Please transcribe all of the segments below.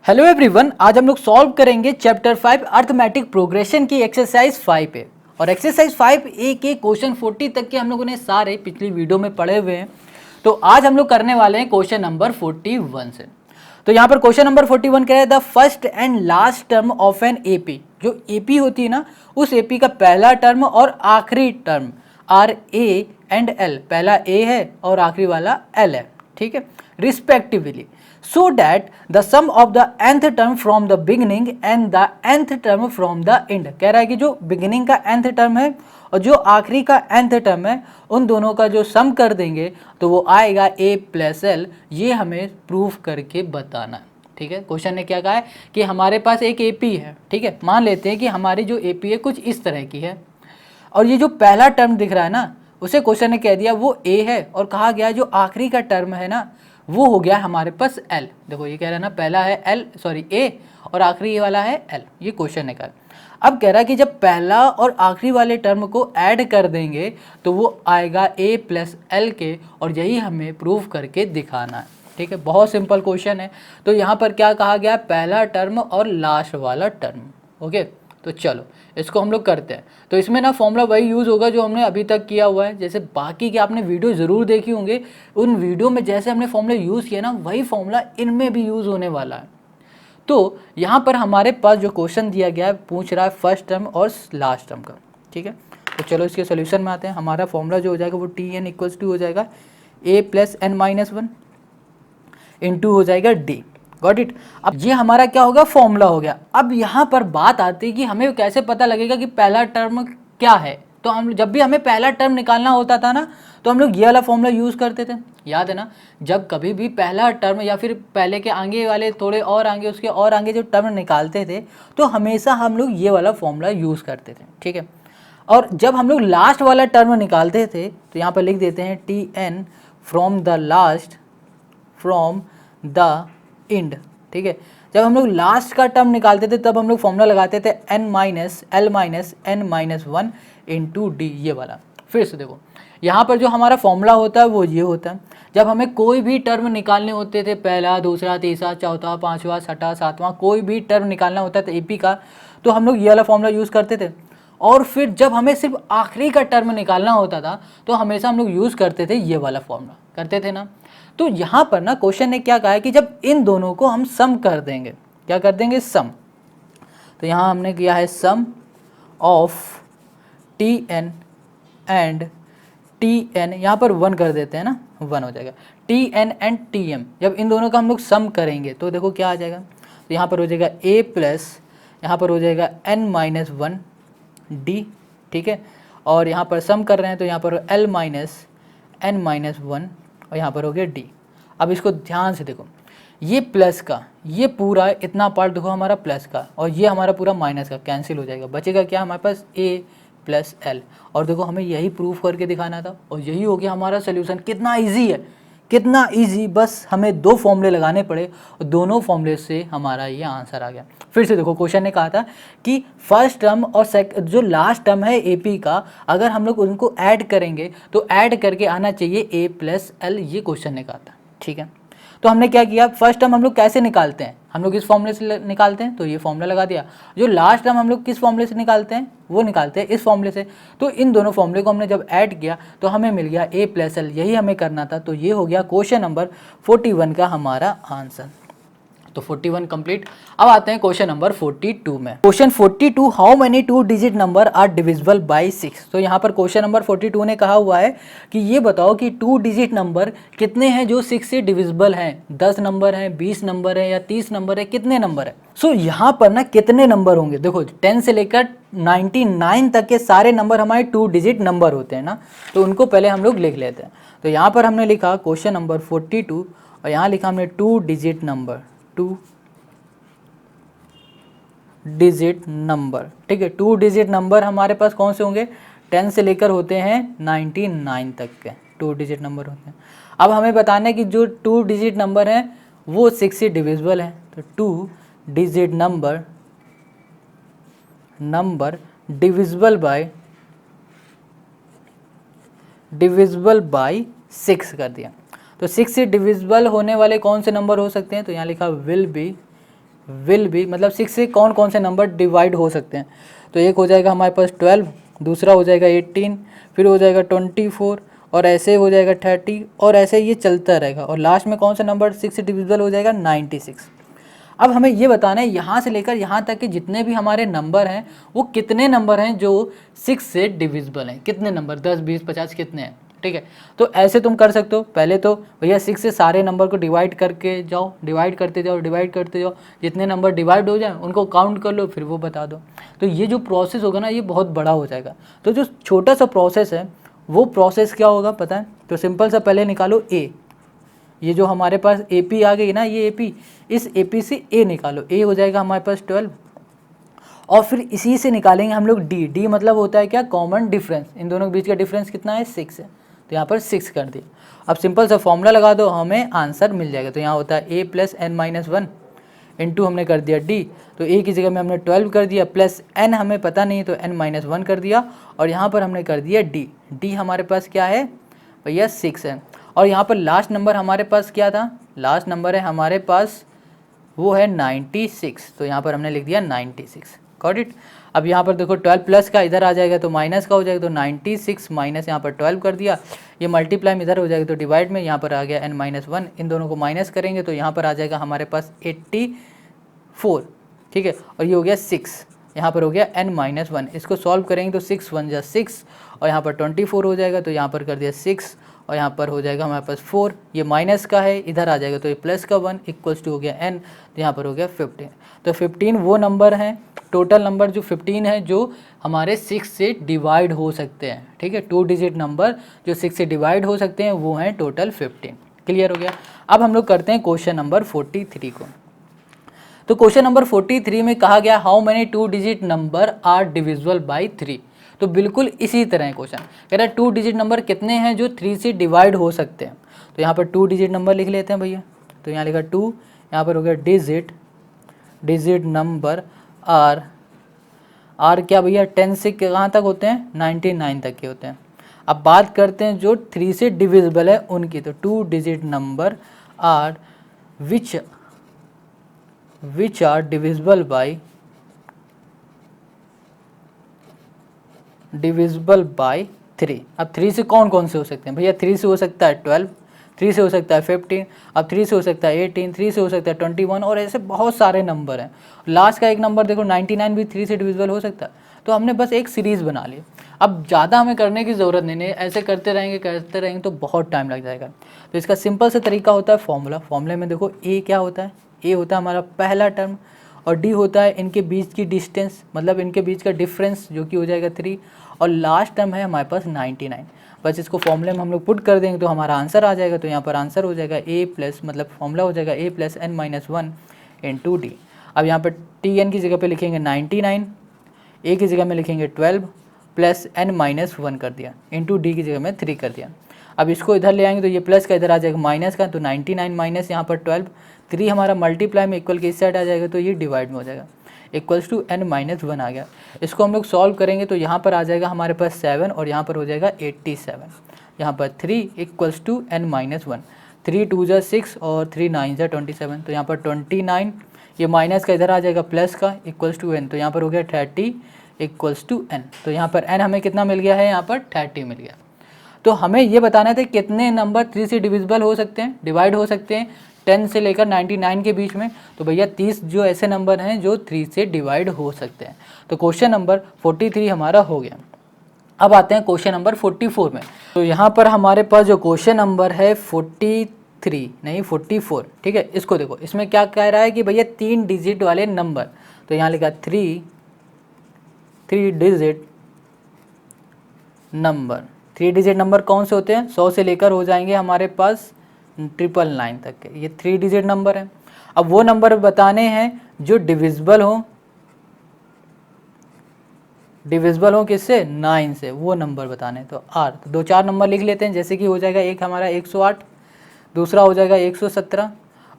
Hello everyone, आज हम लोग सॉल्व करेंगे चैप्टर 5 अर्थमेटिक प्रोग्रेशन की एक्सरसाइज 5 पे। और एक्सरसाइज 5 ए के क्वेश्चन 40 तक के हम लोगों ने सारे पिछली वीडियो में पढ़े हुए हैं। तो आज हम लोग करने वाले हैं क्वेश्चन नंबर 41 से। तो यहाँ पर क्वेश्चन नंबर 41 कह रहा है the first and last term of an AP. जो एपी होती है ना, उस एपी का पहला टर्म और आखिरी term are A and L. पहला ए है और आखिरी वाला एल है, ठीक है, respectively, so that the sum of the nth term from the beginning and the nth term from the end। कह रहा है कि जो beginning का nth term है और जो आखिरी का nth term है, उन दोनों का जो सम कर देंगे तो वो आएगा a प्लस एल। ये हमें प्रूफ करके बताना है, ठीक है। क्वेश्चन ने क्या कहा है कि हमारे पास एक एपी है, ठीक है। मान लेते हैं कि हमारी जो एपी है कुछ इस तरह की है और ये जो पहला टर्म दिख रहा है ना, उसे क्वेश्चन ने कह दिया वो a है और कहा गया जो आखिरी का टर्म है ना वो हो गया हमारे पास l। देखो ये कह रहा है ना, पहला है a और आखिरी वाला है l। ये क्वेश्चन है। अब कह रहा है कि जब पहला और आखिरी वाले टर्म को ऐड कर देंगे तो वो आएगा a प्लस एल के, और यही हमें प्रूफ करके दिखाना है, ठीक है। बहुत सिंपल क्वेश्चन है। तो यहाँ पर क्या कहा गया, पहला टर्म और लास्ट वाला टर्म, ओके। तो चलो इसको हम लोग करते हैं। तो इसमें ना फॉर्मूला वही यूज़ होगा जो हमने अभी तक किया हुआ है। जैसे बाकी के आपने वीडियो ज़रूर देखी होंगे, उन वीडियो में जैसे हमने फॉर्मूला यूज़ किया ना, वही फॉर्मूला इनमें भी यूज़ होने वाला है। तो यहाँ पर हमारे पास जो क्वेश्चन दिया गया है पूछ रहा है फर्स्ट टर्म और लास्ट टर्म का, ठीक है। तो चलो इसके सोल्यूशन में आते हैं। हमारा फॉर्मूला जो हो जाएगा वो टी एन इक्वल्स टू हो जाएगा A plus N minus one into हो जाएगा डी। Got it. अब ये हमारा क्या होगा, फॉर्मूला हो गया। अब यहाँ पर बात आती है कि हमें कैसे पता लगेगा कि पहला टर्म क्या है। तो हम जब भी हमें पहला टर्म निकालना होता था ना, तो हम लोग ये वाला फॉर्मूला यूज़ करते थे, याद है ना। जब कभी भी पहला टर्म या फिर पहले के आगे वाले थोड़े और आगे उसके और आगे जो टर्म निकालते थे तो हमेशा हम लोग ये वाला फॉर्मूला यूज़ करते थे, ठीक है। और जब हम लोग लास्ट वाला टर्म निकालते थे तो यहाँ पर लिख देते हैं T N from the last from the end, ठीक है। जब हम लोग लास्ट का टर्म निकालते थे तब हम लोग फॉर्मूला लगाते थे n minus L minus N minus one into D, ये वाला। फिर से देखो यहाँ पर जो हमारा फॉर्मूला होता है वो ये होता है। जब हमें कोई भी टर्म निकालने होते थे, पहला दूसरा तीसरा चौथा पाँचवा छठा सातवां, कोई भी टर्म निकालना होता था एपी का, तो हम लोग ये वाला फॉर्मूला यूज़ करते थे। और फिर जब हमें सिर्फ आखिरी का टर्म निकालना होता था तो हमेशा हम लोग यूज़ करते थे ये वाला फॉर्मूला, करते थे ना। तो यहाँ पर ना क्वेश्चन ने क्या कहा है कि जब इन दोनों को हम सम कर देंगे, क्या कर देंगे, सम। तो यहाँ हमने किया है sum of T N and T N, यहाँ पर वन कर देते हैं ना, वन हो जाएगा। T N and T M, जब इन दोनों का हम लोग सम करेंगे तो देखो क्या आ जाएगा। तो यहाँ पर हो जाएगा ए प्लस, यहाँ पर हो जाएगा एन माइनस वन डी, ठीक है। और यहाँ पर सम कर रहे हैं तो यहाँ पर L minus N minus one और यहाँ पर हो गया डी। अब इसको ध्यान से देखो, ये प्लस का ये पूरा इतना पार्ट देखो हमारा प्लस का, और ये हमारा पूरा माइनस का कैंसिल हो जाएगा। बचेगा क्या हमारे पास, ए प्लस एल। और देखो हमें यही प्रूफ करके दिखाना था और यही हो गया हमारा सोल्यूशन। कितना इजी है, कितना इजी, बस हमें दो फॉर्मूले लगाने पड़े और दोनों फॉर्मूले से हमारा ये आंसर आ गया। फिर से देखो क्वेश्चन ने कहा था कि फर्स्ट टर्म और जो लास्ट टर्म है एपी का, अगर हम लोग उनको ऐड करेंगे तो ऐड करके आना चाहिए ए प्लस एल, ये क्वेश्चन ने कहा था, ठीक है। तो हमने क्या किया, फर्स्ट टर्म हम लोग कैसे निकालते हैं, हम लोग इस फॉर्मूले से निकालते हैं, तो ये फॉर्मूला लगा दिया। जो लास्ट टर्म हम लोग किस फॉर्मूले से निकालते हैं, वो निकालते हैं इस फॉर्मूले से। तो इन दोनों फॉर्मूले को हमने जब ऐड किया तो हमें मिल गया ए प्लस एल, यही हमें करना था। तो ये हो गया क्वेश्चन नंबर 41 का हमारा आंसर। तो 41 कंप्लीट। अब आते हैं क्वेश्चन नंबर 42 में। Question 42, how many two digit number are divisible by 6। तो यहाँ पर क्वेश्चन नंबर 42 ने कहा हुआ है कि ये बताओ कि टू डिजिट नंबर कितने हैं जो 6 से डिविजिबल हैं। 10 नंबर हैं, 20 नंबर है या 30 नंबर है, कितने नंबर है। सो यहाँ पर ना कितने नंबर होंगे, देखो 10 से लेकर 99 तक के सारे नंबर हमारे टू डिजिट नंबर होते हैं ना, तो उनको पहले हम लोग लिख लेते हैं। तो यहाँ पर हमने लिखा क्वेश्चन नंबर 42 और यहाँ लिखा हमने to digit number, to digit number, ठीक है। टू डिजिट नंबर हमारे पास कौन से होंगे, 10 से लेकर होते हैं 99 तक के टू डिजिट नंबर होते हैं। अब हमें बताना है कि जो टू डिजिट नंबर है वो 6 से डिविजिबल है। तो to digit number divisible by 6 कर दिया। तो 6 से डिविजिबल होने वाले कौन से नंबर हो सकते हैं, तो यहाँ लिखा विल बी विल बी, मतलब 6 से कौन कौन से नंबर डिवाइड हो सकते हैं। तो एक हो जाएगा हमारे पास 12, दूसरा हो जाएगा 18, फिर हो जाएगा 24 और ऐसे हो जाएगा 30 और ऐसे ये चलता रहेगा और लास्ट में कौन सा नंबर 6 से डिविजिबल हो जाएगा 96। अब हमें ये बताना है यहाँ से लेकर यहाँ तक कि जितने भी हमारे नंबर हैं वो कितने नंबर हैं जो 6 से डिविजिबल हैं, कितने नंबर 10 20 50 कितने हैं। ठीक है, तो ऐसे तुम कर सकते हो। पहले तो भैया 6 से सारे नंबर को डिवाइड करके जाओ, डिवाइड करते जाओ, डिवाइड करते जाओ, जितने नंबर डिवाइड हो जाए उनको काउंट कर लो, फिर वो बता दो। तो ये जो प्रोसेस होगा ना ये बहुत बड़ा हो जाएगा। तो जो छोटा सा प्रोसेस है वो प्रोसेस क्या होगा पता है, तो सिंपल सा पहले निकालो ए। ये जो हमारे पास ए पी आ गई ना, ये ए पी, इस ए पी से ए निकालो, ए हो जाएगा हमारे पास 12 और फिर इसी से निकालेंगे हम लोग डी। डी मतलब होता है क्या, कॉमन डिफरेंस। इन दोनों के बीच का डिफरेंस कितना है 6 है, तो यहाँ पर 6 कर दिया। अब सिंपल सा फॉर्मूला लगा दो, हमें आंसर मिल जाएगा। तो यहाँ होता है ए प्लस एन माइनस 1 इंटू हमने कर दिया डी, तो ए की जगह में हमने 12 कर दिया, प्लस एन हमें पता नहीं तो एन माइनस 1 कर दिया और यहाँ पर हमने कर दिया डी। डी हमारे पास क्या है भैया 6 है। और यहाँ पर लास्ट नंबर हमारे पास क्या था, लास्ट नंबर है हमारे पास वो है 96, तो यहाँ पर हमने लिख दिया 96। Got it. अब यहाँ पर देखो 12 प्लस का इधर आ जाएगा तो माइनस का हो जाएगा, तो 96 माइनस यहाँ पर 12 कर दिया, ये मल्टीप्लाई में इधर हो जाएगा तो डिवाइड में यहाँ पर आ गया n माइनस 1। इन दोनों को माइनस करेंगे तो यहाँ पर आ जाएगा हमारे पास 84। ठीक है, और ये हो गया 6, यहाँ पर हो गया n माइनस 1। इसको सॉल्व करेंगे तो 6 1 जा 6 और यहाँ पर 24 हो जाएगा, तो यहाँ पर कर दिया 6 और यहाँ पर हो जाएगा हमारे पास 4, ये माइनस का है इधर आ जाएगा तो ये प्लस का 1 इक्वल्स टू हो गया n, तो यहाँ पर हो गया 15। तो 15 वो नंबर हैं, टोटल नंबर जो 15 है जो हमारे 6 से डिवाइड हो सकते हैं। ठीक है, 2 डिजिट नंबर जो 6 से डिवाइड हो सकते हैं वो हैं टोटल 15। क्लियर हो गया। अब हम लोग करते हैं क्वेश्चन नंबर 43 को। तो क्वेश्चन नंबर 43 में कहा गया how many 2 digit number are divisible by 3। तो बिल्कुल इसी तरह है क्वेश्चन, कह रहा है 2 डिजिट नंबर कितने हैं जो 3 से डिवाइड हो सकते हैं। तो यहाँ पर 2 डिजिट नंबर लिख लेते हैं भैया। तो यहाँ लिखा 2, यहाँ पर हो गया डिजिट नंबर आर क्या भैया 10 से कहाँ तक होते हैं 99 तक के होते हैं। अब बात करते हैं जो 3 से डिविजिबल है उनकी। तो 2 digit number are which are divisible by 3। अब 3 से कौन कौन से हो सकते हैं भैया, 3 से हो सकता है 12, 3 से हो सकता है 15, अब 3 से हो सकता है 18, 3 से हो सकता है 21 और ऐसे बहुत सारे नंबर हैं। लास्ट का एक नंबर देखो 99 भी 3 से डिविजिबल हो सकता है। तो हमने बस एक सीरीज़ बना ली। अब ज़्यादा हमें करने की ज़रूरत नहीं है, ऐसे करते रहेंगे तो बहुत टाइम लग जाएगा। तो इसका सिंपल से तरीका होता है फॉर्मूले में देखो ए क्या होता है, ए होता है हमारा पहला टर्म और डी होता है इनके बीच की डिस्टेंस, मतलब इनके बीच का डिफरेंस जो कि हो जाएगा 3 और लास्ट टर्म है हमारे पास 99। बस इसको फॉर्मूले में हम लोग पुट कर देंगे तो हमारा आंसर आ जाएगा। तो यहाँ पर आंसर हो जाएगा ए प्लस, मतलब फॉर्मूला हो जाएगा A plus N minus 1 into D. अब यहाँ पर टी एन की जगह पे लिखेंगे 99, ए की जगह में लिखेंगे 12 प्लस एन माइनस 1 कर दिया इंटू डी की जगह में 3 कर दिया। अब इसको इधर ले आएंगे तो ये प्लस का इधर आ जाएगा माइनस का, तो 99 माइनस यहाँ पर 12, 3 हमारा मल्टीप्लाई में इक्वल के इस साइड आ जाएगा तो ये डिवाइड में हो जाएगा, इक्वल्स टू n माइनस 1 आ गया। इसको हम लोग सॉल्व करेंगे तो यहाँ पर आ जाएगा हमारे पास 7 और यहाँ पर हो जाएगा 87, यहाँ पर 3 इक्वल्स टू n माइनस 1, 3 2 जा 6 और 3 9 जा 27, तो यहाँ पर 29, ये माइनस का इधर आ जाएगा प्लस का इक्वल्स टू n, तो यहाँ पर हो गया 30 इक्वल्स टू n। तो यहाँ पर n हमें कितना मिल गया है, यहाँ पर 30 मिल गया। तो हमें ये बताना था कितने नंबर 3 से डिविजिबल हो सकते हैं, डिवाइड हो सकते हैं 10 से लेकर 99 के बीच में। तो भैया 30 जो ऐसे नंबर हैं जो 3 से डिवाइड हो सकते हैं। तो क्वेश्चन नंबर 43 हमारा हो गया। अब आते हैं क्वेश्चन नंबर 44 में। तो यहाँ पर हमारे पास जो क्वेश्चन नंबर है 44, ठीक है। इसको देखो, इसमें क्या कह रहा है कि भैया 3 डिजिट वाले नंबर, तो यहाँ लिखा 3 डिजिट नंबर। 3 डिजिट नंबर कौन से होते हैं, 100 से लेकर हो जाएंगे हमारे पास 999 तक के, ये 3 डिजिट नंबर है। अब वो नंबर बताने हैं जो डिविजिबल हो किससे, 9 से, वो नंबर बताने। तो आर, तो 2-4 नंबर लिख लेते हैं, जैसे कि हो जाएगा एक हमारा 108, दूसरा हो जाएगा 117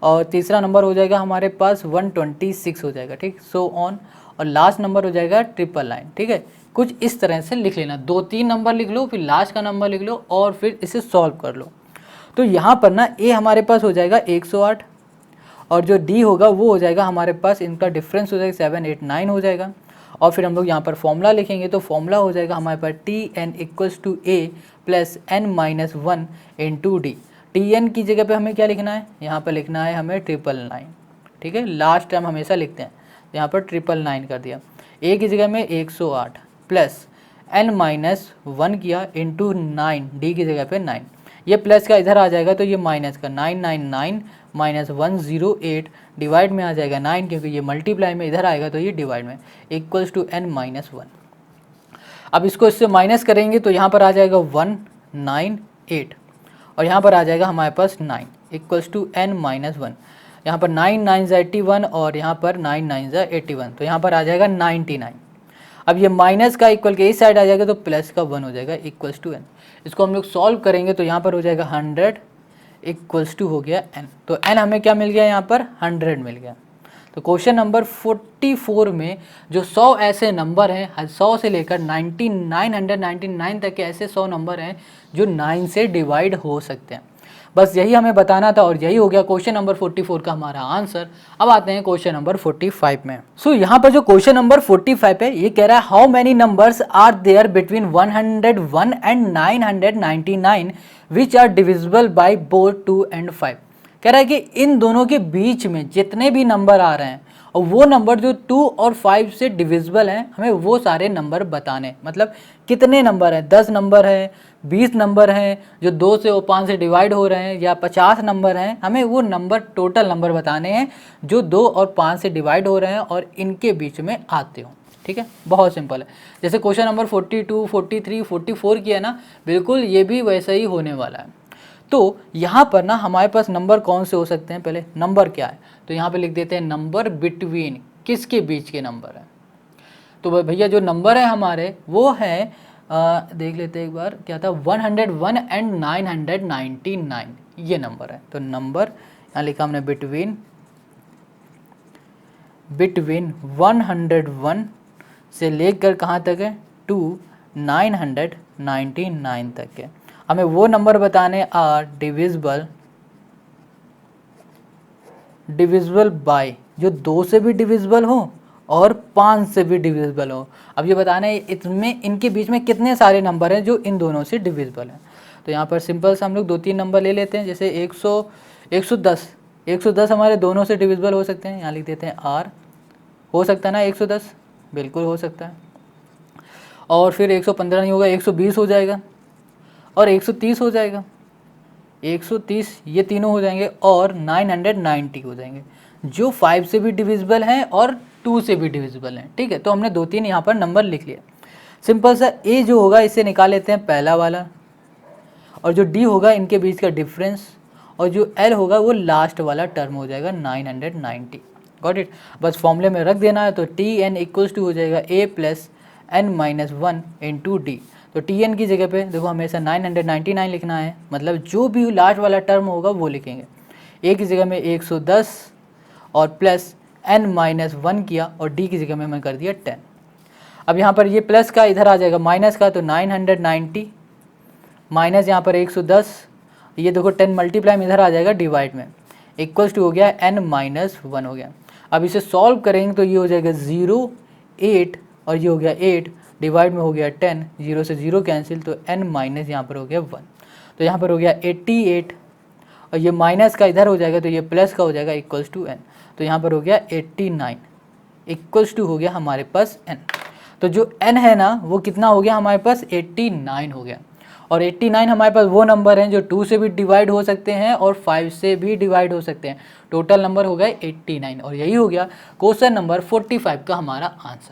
और तीसरा नंबर हो जाएगा हमारे पास 126 हो जाएगा, ठीक, सो ऑन, और लास्ट नंबर हो जाएगा 999, ठीक है। कुछ इस तरह से लिख लेना, 2-3 नंबर लिख लो, फिर लास्ट का नंबर लिख लो और फिर इसे सॉल्व कर लो। तो यहाँ पर ना ए हमारे पास हो जाएगा 108 और जो डी होगा वो हो जाएगा हमारे पास, इनका डिफरेंस हो जाएगा 7, 8, 9 हो जाएगा। और फिर हम लोग यहाँ पर फॉर्मूला लिखेंगे तो फॉर्मूला हो जाएगा हमारे पास T N equals to A plus N minus 1 into D. T N की जगह पे हमें क्या लिखना है, यहाँ पर लिखना है हमें 999, ठीक है, लास्ट टर्म हमेशा लिखते हैं, यहाँ पर 999 कर दिया। ए की जगह में 108 प्लस एन माइनस 1 किया इंटू 9, डी की जगह पे 9, ये प्लस का इधर आ जाएगा तो ये माइनस का 999 माइनस 108 डिवाइड में आ जाएगा 9, क्योंकि ये मल्टीप्लाई में इधर आएगा तो ये डिवाइड में, इक्वल्स टू एन माइनस 1। अब इसको इससे माइनस करेंगे तो यहाँ पर आ जाएगा 198 और यहाँ पर आ जाएगा हमारे पास 9 इक्वल्स टू एन माइनस 1। यहाँ पर 9 9 81 और यहाँ पर 9 9 81, तो यहाँ पर आ जाएगा 99। अब ये माइनस का इक्वल के इस साइड आ जाएगा तो प्लस का 1 हो जाएगा इक्वल्स टू एन। इसको हम लोग सॉल्व करेंगे तो यहाँ पर हो जाएगा 100 इक्वल्स टू हो गया एन। तो एन हमें क्या मिल गया, यहाँ पर 100 मिल गया। तो क्वेश्चन नंबर 44 में जो 100 ऐसे नंबर हैं, 100 से लेकर 999 तक के ऐसे 100 नंबर हैं जो 9 से डिवाइड हो सकते हैं। बस यही हमें बताना था और यही हो गया क्वेश्चन नंबर 44 का हमारा आंसर। अब आते हैं क्वेश्चन नंबर 45 में। सो यहाँ पर जो क्वेश्चन नंबर 45 है ये कह रहा है how many numbers are there between 101 and 999 which are divisible by both 2 and 5। कह रहा है कि इन दोनों के बीच में जितने भी नंबर आ रहे हैं और वो नंबर जो 2 और 5 से डिविजिबल हैं, हमें वो सारे नंबर बताने, मतलब कितने नंबर हैं, 10 नंबर है, 20 नंबर हैं जो 2 से और 5 से डिवाइड हो रहे हैं, या 50 नंबर हैं, हमें वो नंबर टोटल नंबर बताने हैं जो 2 और 5 से डिवाइड हो रहे हैं और इनके बीच में आते हो। ठीक है, बहुत सिंपल है। जैसे क्वेश्चन नंबर 42, 43, 44 किया ना, बिल्कुल ये भी वैसा ही होने वाला है। तो यहाँ पर ना हमारे पास नंबर कौन से हो सकते हैं, पहले नंबर क्या है तो यहाँ पे लिख देते हैं नंबर बिटवीन, किसके बीच के नंबर है। तो भैया जो नंबर है हमारे वो है देख लेते हैं एक बार क्या था, 101 एंड 999 ये नंबर है। तो नंबर यहाँ लिखा हमने बिटवीन 101 से लेकर कहाँ तक है, टू 999 तक है। हमें वो नंबर बताने आर डिविजिबल बाय, जो 2 से भी डिविजिबल हो और 5 से भी डिविजिबल हो। अब ये बताना है इसमें इनके बीच में कितने सारे नंबर हैं जो इन दोनों से डिविजिबल हैं। तो यहाँ पर सिंपल से हम लोग 2-3 नंबर ले लेते हैं। जैसे 110 हमारे दोनों से डिविजिबल हो सकते हैं, यहाँ लिख देते हैं आर, हो सकता है ना 110, बिल्कुल हो सकता है। और फिर 115 नहीं होगा, 120 हो जाएगा और 130 हो जाएगा, 130 ये तीनों हो जाएंगे और 990 हो जाएंगे जो 5 से भी डिविजिबल हैं और 2 से भी डिविजिबल हैं। ठीक है, तो हमने 2-3 यहाँ पर नंबर लिख लिया। सिंपल सा ए जो होगा इसे निकाल लेते हैं पहला वाला, और जो डी होगा इनके बीच का डिफरेंस, और जो एल होगा वो लास्ट वाला टर्म हो जाएगा 990। गॉट इट, बस फॉर्मूले में रख देना है। तो टी एन इक्वल्स टू हो जाएगा A plus N minus 1 into D. तो टी एन की जगह पे देखो हमेशा 999 लिखना है, मतलब जो भी लास्ट वाला टर्म होगा वो लिखेंगे। ए की जगह में 110 और प्लस एन माइनस 1 किया और डी की जगह में मैं कर दिया 10। अब यहाँ पर ये प्लस का इधर आ जाएगा माइनस का, तो 990 माइनस यहाँ पर 110, ये देखो 10 मल्टीप्लाई में इधर आ जाएगा डिवाइड में, इक्वल्स टू हो गया एन माइनस 1 हो गया। अब इसे सॉल्व करेंगे तो ये हो जाएगा 0, 8 और ये हो गया 8 डिवाइड में हो गया 10, 0 से 0 कैंसिल, तो n माइनस यहाँ पर हो गया 1। तो यहाँ पर हो गया 88 और ये माइनस का इधर हो जाएगा तो ये प्लस का हो जाएगा इक्वल्स टू n। तो यहाँ पर हो गया 89 इक्वल्स टू हो गया हमारे पास n। तो जो n है ना वो कितना हो गया हमारे पास, 89 हो गया। और 89 हमारे पास वो नंबर हैं जो 2 से भी डिवाइड हो सकते हैं और 5 से भी डिवाइड हो सकते हैं। टोटल नंबर हो गया 89 और यही हो गया क्वेश्चन नंबर 45 का हमारा आंसर।